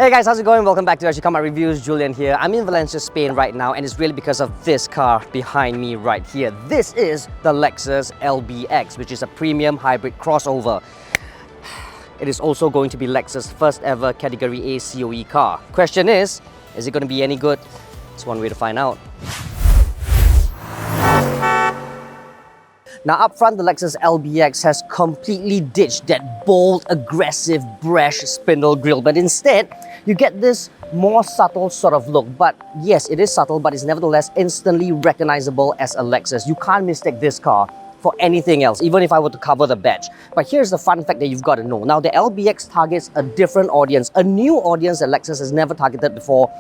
Hey guys, how's it going? Welcome back to Sgcarmart Reviews. Julian here. I'm in Valencia, Spain right now, and it's really because of this car behind me right here. This is the Lexus LBX, which is a premium hybrid crossover. It is also going to be Lexus' first ever Category A COE car. Question is it going to be any good? It's one way to find out. Now up front, the Lexus LBX has completely ditched that bold, aggressive, brash spindle grille, but instead, you get this more subtle sort of look. But yes, it is subtle, but it's nevertheless instantly recognizable as a Lexus. You can't mistake this car for anything else, even if I were to cover the badge. But here's the fun fact that you've got to know. Now, the LBX targets a different audience, a new audience that Lexus has never targeted before.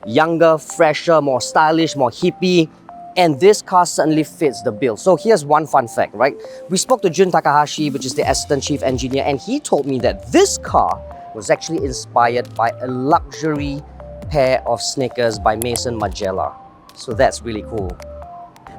Younger, fresher, more stylish, more hippie. And this car certainly fits the bill. So here's one fun fact, right? We spoke to Jun Takahashi, which is the assistant chief engineer, and he told me that this car was actually inspired by a luxury pair of sneakers by Maison Margiela. So that's really cool.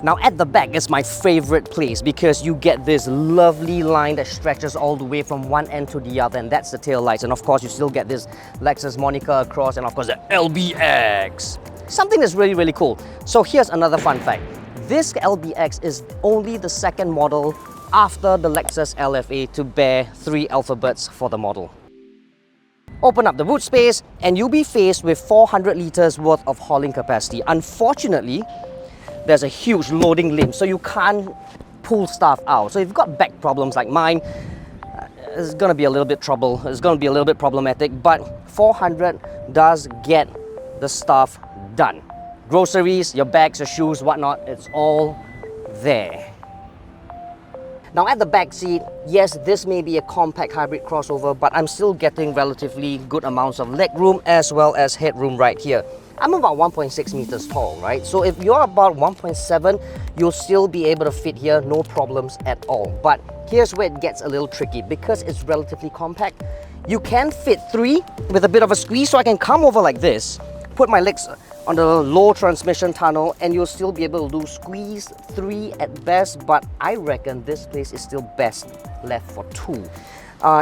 Now at the back is my favorite place because you get this lovely line that stretches all the way from one end to the other, and that's the tail lights. And of course, you still get this Lexus moniker across, and of course the LBX. Something that's really, really cool. So here's another fun fact. This LBX is only the second model after the Lexus LFA to bear 3 alphabets for the model. Open up the boot space and you'll be faced with 400 liters worth of hauling capacity. Unfortunately, there's a huge loading limb, so you can't pull stuff out. So if you've got back problems like mine, it's gonna be a little bit problematic, but 400 does get the stuff done. Groceries, your bags, your shoes, whatnot, it's all there. Now at the back seat, yes, this may be a compact hybrid crossover, but I'm still getting relatively good amounts of leg room as well as headroom right here. I'm about 1.6 meters tall, right? So if you're about 1.7, you'll still be able to fit here, no problems at all. But here's where it gets a little tricky. Because it's relatively compact, you can fit 3 with a bit of a squeeze, so I can come over like this, put my legs on the low transmission tunnel, and you'll still be able to do squeeze 3 at best, but I reckon this place is still best left for 2.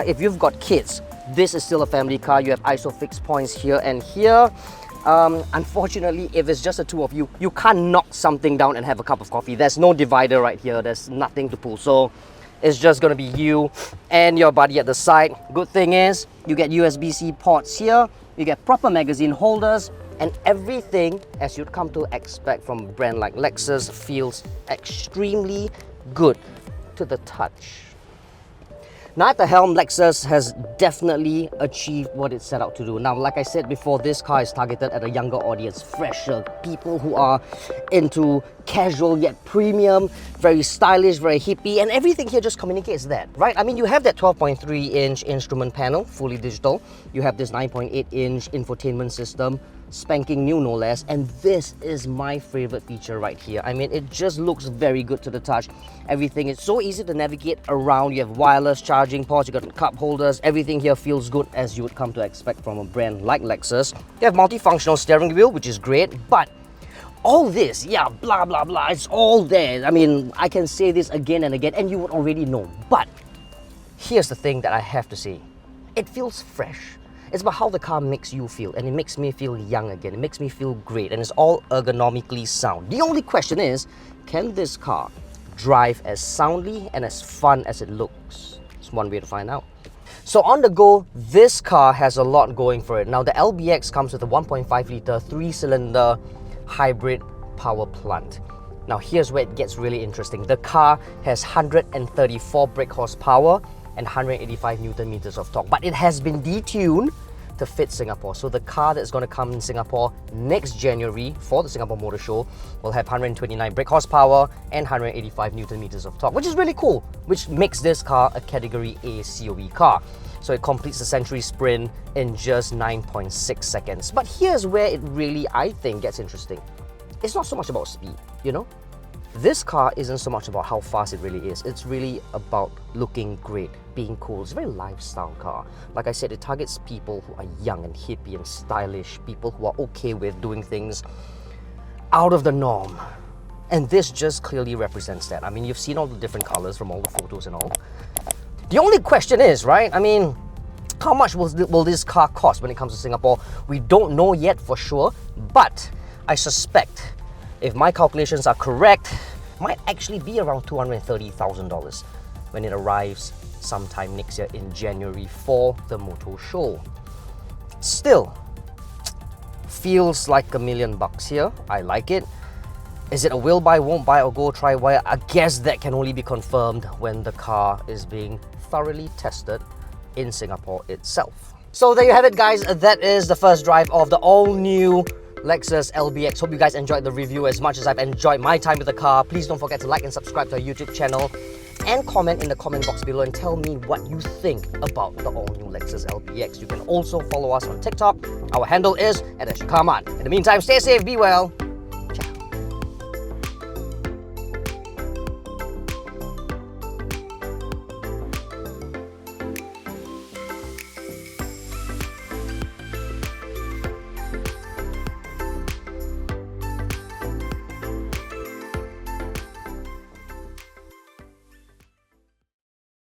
If you've got kids, this is still a family car. You have ISOFIX points here and here. Unfortunately, if it's just the two of you, you can't knock something down and have a cup of coffee. There's no divider right here. There's nothing to pull. So it's just gonna be you and your buddy at the side. Good thing is, you get USB-C ports here. You get proper magazine holders, and everything, as you'd come to expect from a brand like Lexus, feels extremely good to the touch. Now at the helm, Lexus has definitely achieved what it set out to do. Now, like I said before, this car is targeted at a younger audience, fresher, people who are into casual yet premium, very stylish, very hippie, and everything here just communicates that, right? I mean, you have that 12.3-inch instrument panel, fully digital. You have this 9.8-inch infotainment system, spanking new no less, and this is my favorite feature right here. I mean, it just looks very good to the touch. Everything is so easy to navigate around. You have wireless charging ports, you got cup holders. Everything here feels good as you would come to expect from a brand like Lexus. You have multifunctional steering wheel, which is great, but all this, yeah, blah, blah, blah, it's all there. I mean, I can say this again and again, and you would already know. But here's the thing that I have to say. It feels fresh. It's about how the car makes you feel, and it makes me feel young again. It makes me feel great, and it's all ergonomically sound. The only question is, can this car drive as soundly and as fun as it looks? It's one way to find out. So on the go, this car has a lot going for it. Now, the LBX comes with a 1.5-litre 3-cylinder hybrid power plant. Now, here's where it gets really interesting. The car has 134 brake horsepower and 185 Newton meters of torque, but it has been detuned to fit Singapore. So the car that's going to come in Singapore next January for the Singapore Motor Show will have 129 brake horsepower and 185 Newton meters of torque, which is really cool, which makes this car a Category A COE car. So it completes the Century Sprint in just 9.6 seconds. But here's where it really, I think, gets interesting. It's not so much about speed, you know? This car isn't so much about how fast it really is. It's really about looking great, being cool. It's a very lifestyle car. Like I said, it targets people who are young and hippie and stylish, people who are okay with doing things out of the norm. And this just clearly represents that. I mean, you've seen all the different colors from all the photos and all. The only question is, right, I mean, How much will this car cost when it comes to Singapore? We don't know yet for sure, but I suspect if my calculations are correct, it might actually be around $230,000 when it arrives sometime next year in January for the motor show. Still, feels like $1 million here. I like it. Is it a will buy, won't buy, or go try wire? I guess that can only be confirmed when the car is being thoroughly tested in Singapore itself. So there you have it, guys. That is the first drive of the all-new Lexus LBX. Hope you guys enjoyed the review as much as I've enjoyed my time with the car. Please don't forget to like and subscribe to our YouTube channel and comment in the comment box below and tell me what you think about the all-new Lexus LBX. You can also follow us on TikTok. Our handle is @Sgcarmart. In the meantime, stay safe, be well.